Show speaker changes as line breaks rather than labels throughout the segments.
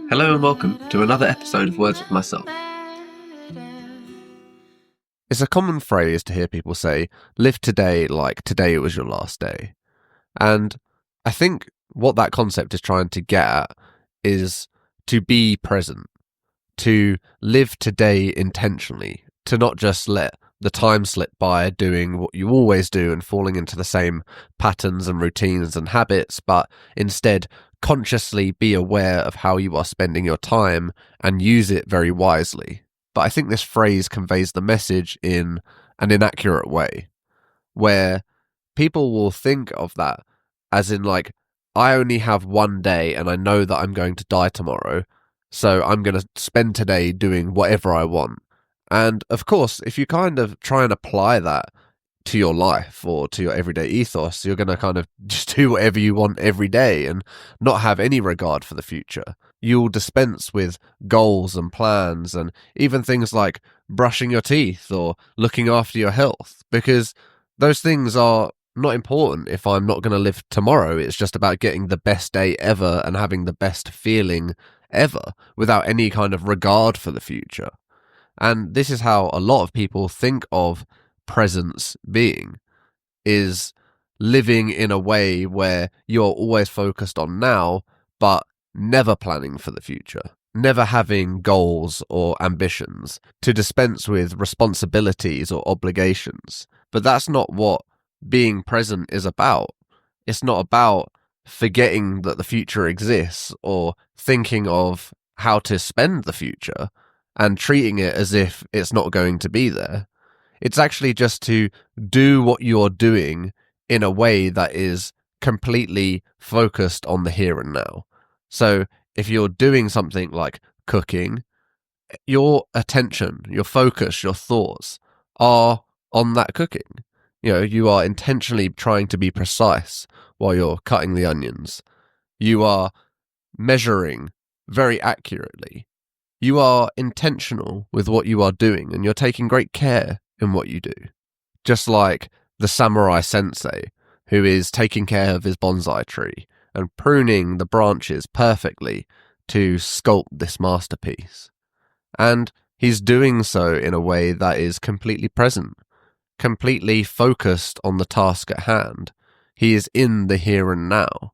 Hello and welcome to another episode of Words with Myself.
It's a common phrase to hear people say, live today like today was your last day. And I think what that concept is trying to get at is to be present, to live today intentionally, to not just let the time slip by doing what you always do and falling into the same patterns and routines and habits, but instead consciously be aware of how you are spending your time and use it very wisely. But I think this phrase conveys the message in an inaccurate way, where people will think of that as in like, I only have one day and I know that I'm going to die tomorrow, so I'm going to spend today doing whatever I want. And of course, if you kind of try and apply that to your life or to your everyday ethos, you're going to kind of just do whatever you want every day and not have any regard for the future. You'll dispense with goals and plans and even things like brushing your teeth or looking after your health, because those things are not important if I'm not going to live tomorrow. It's just about getting the best day ever and having the best feeling ever without any kind of regard for the future. And this is how a lot of people think of presence being, is living in a way where you're always focused on now, but never planning for the future, never having goals or ambitions to dispense with responsibilities or obligations. But that's not what being present is about. It's not about forgetting that the future exists or thinking of how to spend the future and treating it as if it's not going to be there. It's actually just to do what you're doing in a way that is completely focused on the here and now. So if you're doing something like cooking, your attention, your focus, your thoughts are on that cooking. You are intentionally trying to be precise while you're cutting the onions. You are measuring very accurately. You are intentional with what you are doing and you're taking great care in what you do. Just like the samurai sensei who is taking care of his bonsai tree and pruning the branches perfectly to sculpt this masterpiece. And he's doing so in a way that is completely present, completely focused on the task at hand. He is in the here and now.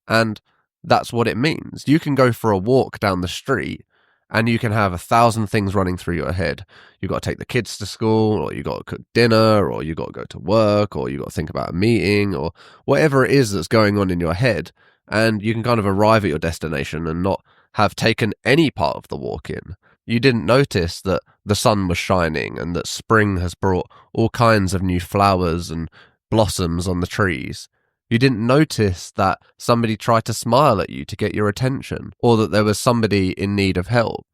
And that's what it means. You can go for a walk down the street and you can have 1,000 things running through your head. You've got to take the kids to school, or you've got to cook dinner, or you've got to go to work, or you've got to think about a meeting, or whatever it is that's going on in your head. And you can kind of arrive at your destination and not have taken any part of the walk in. You didn't notice that the sun was shining and that spring has brought all kinds of new flowers and blossoms on the trees. You didn't notice that somebody tried to smile at you to get your attention, or that there was somebody in need of help,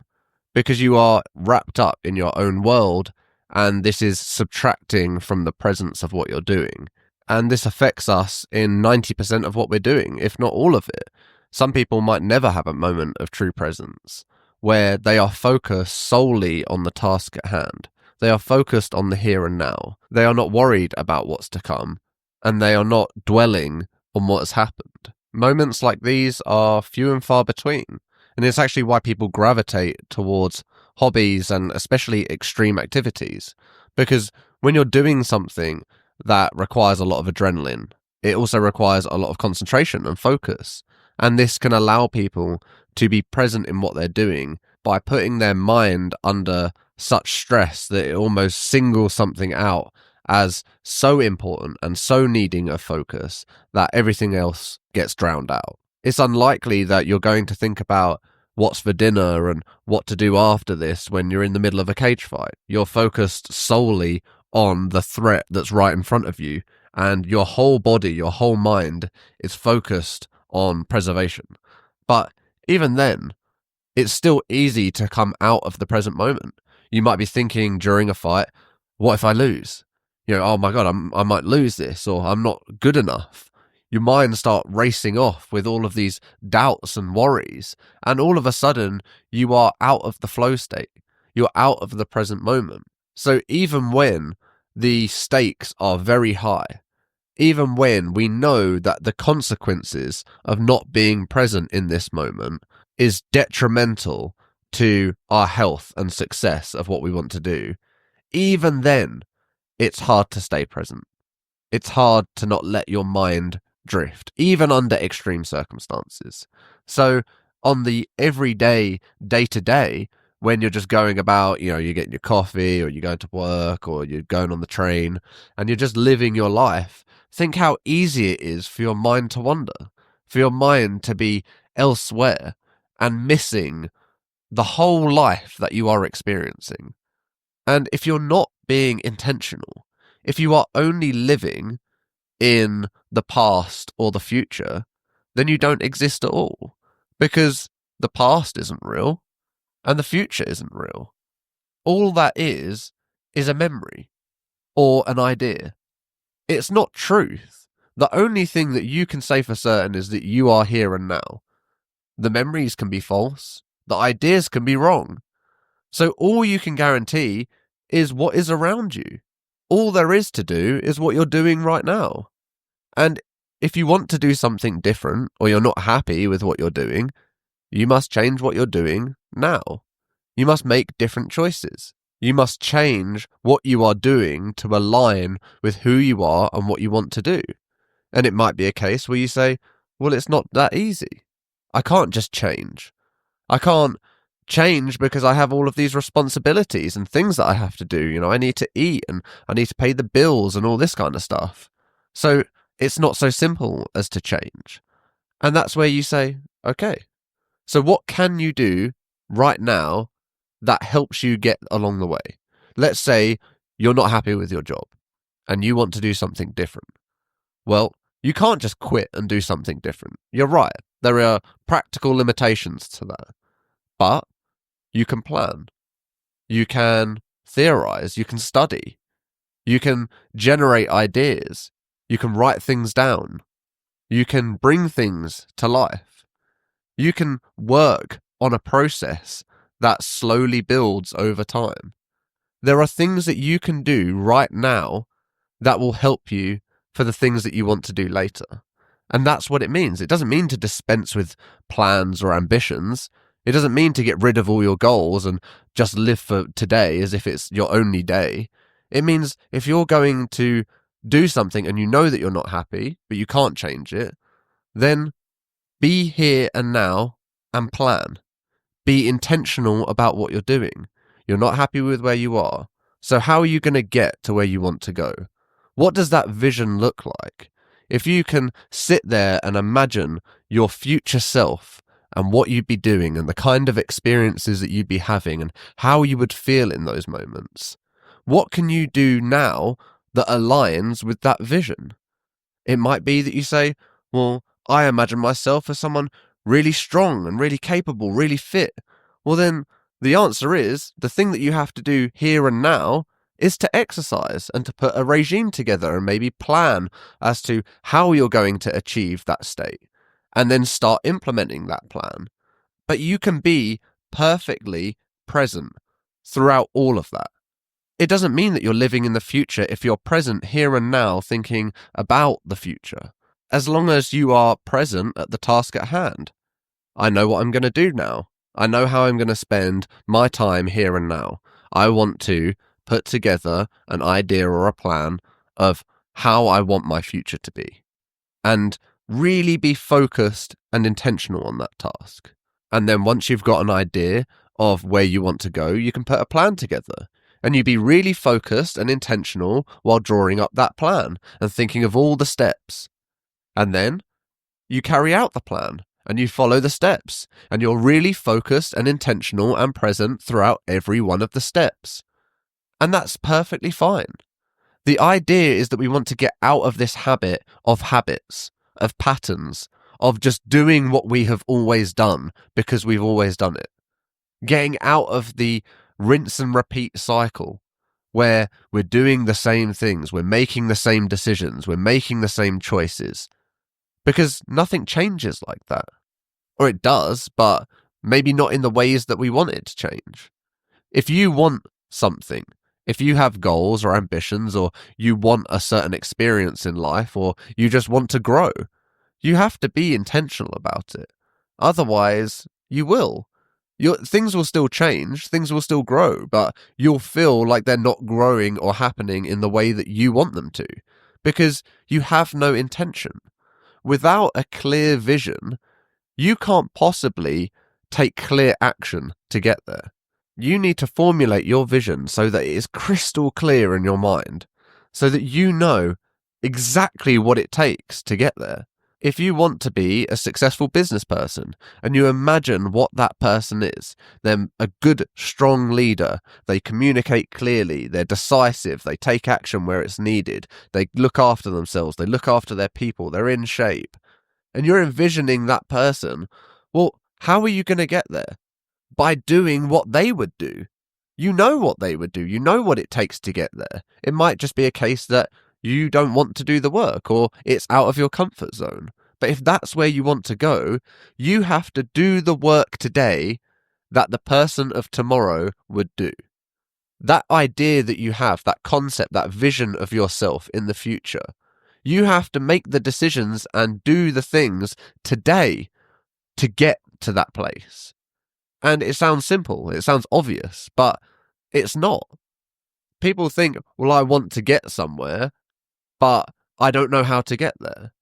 because you are wrapped up in your own world, and this is subtracting from the presence of what you're doing. And this affects us in 90% of what we're doing, if not all of it. Some people might never have a moment of true presence, where they are focused solely on the task at hand. They are focused on the here and now. They are not worried about what's to come, and they are not dwelling on what has happened. Moments like these are few and far between, and it's actually why people gravitate towards hobbies and especially extreme activities, because when you're doing something that requires a lot of adrenaline, it also requires a lot of concentration and focus, and this can allow people to be present in what they're doing by putting their mind under such stress that it almost singles something out as so important and so needing a focus that everything else gets drowned out. It's unlikely that you're going to think about what's for dinner and what to do after this when you're in the middle of a cage fight. You're focused solely on the threat that's right in front of you, and your whole body, your whole mind is focused on preservation. But even then, it's still easy to come out of the present moment. You might be thinking during a fight, what if I lose? Oh my God, I might lose this, or I'm not good enough. Your mind start racing off with all of these doubts and worries, and all of a sudden you are out of the flow state. You're out of the present moment. So even when the stakes are very high, even when we know that the consequences of not being present in this moment is detrimental to our health and success of what we want to do, even then, it's hard to stay present. It's hard to not let your mind drift, even under extreme circumstances. So on the everyday, day-to-day, when you're just going about, you're getting your coffee or you're going to work or you're going on the train and you're just living your life, think how easy it is for your mind to wander, for your mind to be elsewhere and missing the whole life that you are experiencing. And if you're not being intentional, if you are only living in the past or the future, then you don't exist at all, because the past isn't real and the future isn't real. All that is a memory or an idea. It's not truth. The only thing that you can say for certain is that you are here and now. The memories can be false. The ideas can be wrong. So all you can guarantee is what is around you. All there is to do is what you're doing right now. And if you want to do something different, or you're not happy with what you're doing, you must change what you're doing now. You must make different choices. You must change what you are doing to align with who you are and what you want to do. And it might be a case where you say, well, it's not that easy. I can't just change. I can't change because I have all of these responsibilities and things that I have to do. I need to eat and I need to pay the bills and all this kind of stuff. So it's not so simple as to change. And that's where you say, okay, so what can you do right now that helps you get along the way? Let's say you're not happy with your job and you want to do something different. Well, you can't just quit and do something different. You're right. There are practical limitations to that. But you can plan. You can theorize. You can study. You can generate ideas. You can write things down. You can bring things to life. You can work on a process that slowly builds over time. There are things that you can do right now that will help you for the things that you want to do later. And that's what it means. It doesn't mean to dispense with plans or ambitions. It doesn't mean to get rid of all your goals and just live for today as if it's your only day. It means if you're going to do something and you know that you're not happy, but you can't change it, then be here and now and plan. Be intentional about what you're doing. You're not happy with where you are. So how are you going to get to where you want to go? What does that vision look like? If you can sit there and imagine your future self and what you'd be doing and the kind of experiences that you'd be having and how you would feel in those moments, what can you do now that aligns with that vision? It might be that you say, well, I imagine myself as someone really strong and really capable, really fit. Well, then the answer is the thing that you have to do here and now is to exercise and to put a regime together and maybe plan as to how you're going to achieve that state and then start implementing that plan. But you can be perfectly present throughout all of that. It doesn't mean that you're living in the future if you're present here and now thinking about the future, as long as you are present at the task at hand. I know what I'm going to do now. I know how I'm going to spend my time here and now. I want to put together an idea or a plan of how I want my future to be and really be focused and intentional on that task. And then once you've got an idea of where you want to go, you can put a plan together and you be really focused and intentional while drawing up that plan and thinking of all the steps. And then you carry out the plan and you follow the steps and you're really focused and intentional and present throughout every one of the steps. And that's perfectly fine. The idea is that we want to get out of this habit of habits, of patterns, of just doing what we have always done because we've always done it. Getting out of the rinse and repeat cycle where we're doing the same things, we're making the same decisions, we're making the same choices. Because nothing changes like that. Or it does, but maybe not in the ways that we want it to change. If you want something, If you have goals or ambitions, or you want a certain experience in life, or you just want to grow, you have to be intentional about it. Otherwise, you will. Things will still change, things will still grow, but you'll feel like they're not growing or happening in the way that you want them to, because you have no intention. Without a clear vision, you can't possibly take clear action to get there. You need to formulate your vision so that it is crystal clear in your mind, so that you know exactly what it takes to get there. If you want to be a successful business person and you imagine what that person is, then a good, strong leader, they communicate clearly, they're decisive, they take action where it's needed, they look after themselves, they look after their people, they're in shape, and you're envisioning that person, well, how are you going to get there? By doing what they would do. You know what they would do. You know what it takes to get there. It might just be a case that you don't want to do the work, or it's out of your comfort zone. But if that's where you want to go, you have to do the work today that the person of tomorrow would do. That idea that you have, that concept, that vision of yourself in the future, you have to make the decisions and do the things today to get to that place. And it sounds simple, it sounds obvious, but it's not. People think, well, I want to get somewhere, but I don't know how to get there.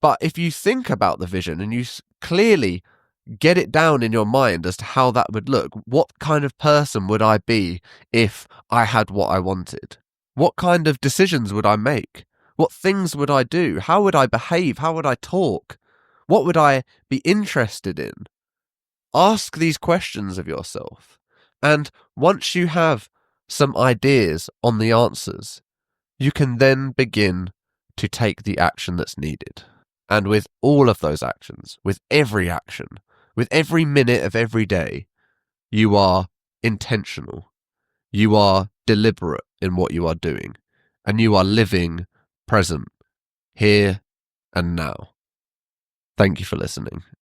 But if you think about the vision and you clearly get it down in your mind as to how that would look, what kind of person would I be if I had what I wanted? What kind of decisions would I make? What things would I do? How would I behave? How would I talk? What would I be interested in? Ask these questions of yourself, and once you have some ideas on the answers, you can then begin to take the action that's needed. And with all of those actions, with every action, with every minute of every day, you are intentional. You are deliberate in what you are doing, and you are living present, here and now. Thank you for listening.